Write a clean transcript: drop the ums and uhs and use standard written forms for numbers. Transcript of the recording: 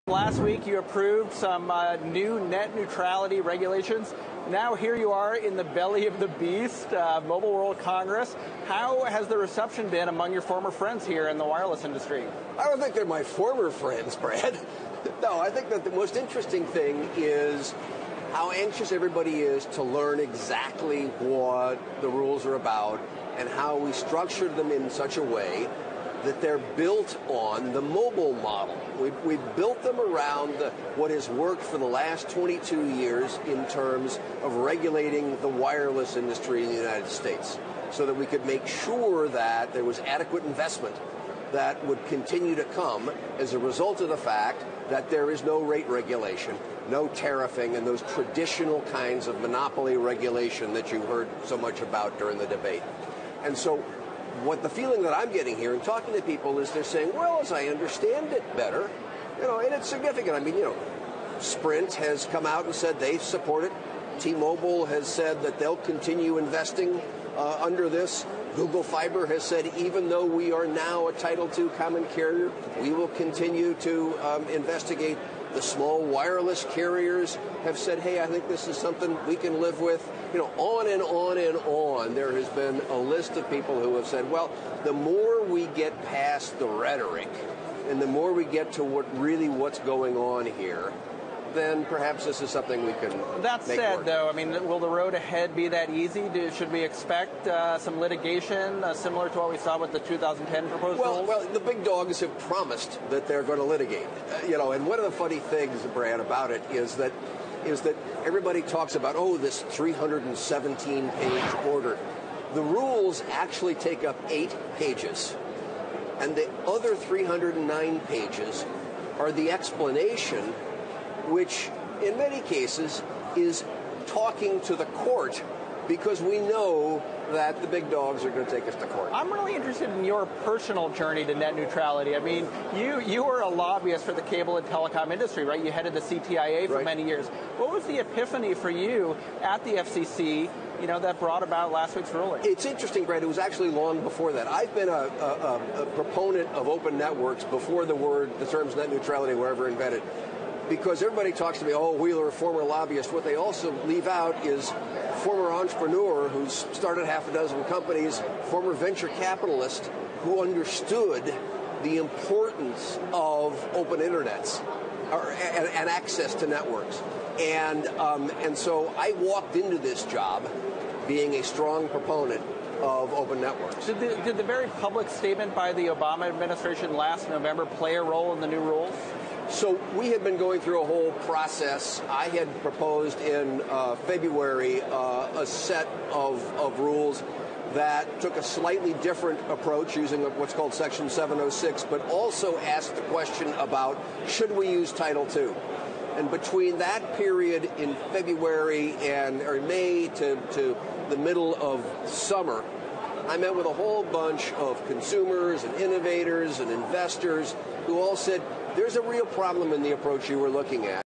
Last week you approved some new net neutrality regulations. Now here you are in the belly of the beast, Mobile World Congress. How has the reception been among your former friends here in the wireless industry? I don't think they're my former friends, Brad. No, I think that the most interesting thing is how anxious everybody is to learn exactly what the rules are about and how we structure them in such a way that they're built on the mobile model. We've built them around what has worked for the last 22 years in terms of regulating the wireless industry in the United States so that we could make sure that there was adequate investment that would continue to come as a result of the fact that there is no rate regulation, no tariffing, and those traditional kinds of monopoly regulation that you heard so much about during the debate. And so what the feeling that I'm getting here and talking to people is they're saying, well, as I understand it better, and it's significant. I mean, Sprint has come out and said they support it. T-Mobile has said that they'll continue investing under this. Google Fiber has said even though we are now a Title II common carrier, we will continue to investigate. The small wireless carriers have said, hey, I think this is something we can live with. On and on and on, there has been a list of people who have said, well, the more we get past the rhetoric and the more we get to what's going on here, then perhaps this is something we can That said, work. though, I mean, will the road ahead be that easy? Should we expect some litigation similar to what we saw with the 2010 proposed rules? Well, the big dogs have promised that they're going to litigate. And one of the funny things, Brad, about it is that everybody talks about, this 317-page order. The rules actually take up 8 pages, and the other 309 pages are the explanation, which in many cases is talking to the court because we know that the big dogs are going to take us to court. I'm really interested in your personal journey to net neutrality. I mean, you were a lobbyist for the cable and telecom industry, right? You headed the CTIA for many years. What was the epiphany for you at the FCC, that brought about last week's ruling? It's interesting, Brad. It was actually long before that. I've been a proponent of open networks before the terms net neutrality were ever invented. Because everybody talks to me, Wheeler, a former lobbyist. What they also leave out is former entrepreneur who's started half a dozen companies, former venture capitalist who understood the importance of open internets and access to networks. And so I walked into this job being a strong proponent of open networks. Did the very public statement by the Obama administration last November play a role in the new rules? So we had been going through a whole process. I had proposed in February a set of rules that took a slightly different approach using what's called Section 706, but also asked the question about should we use Title II? And between that period in February or May to the middle of summer, I met with a whole bunch of consumers and innovators and investors who all said, there's a real problem in the approach you were looking at.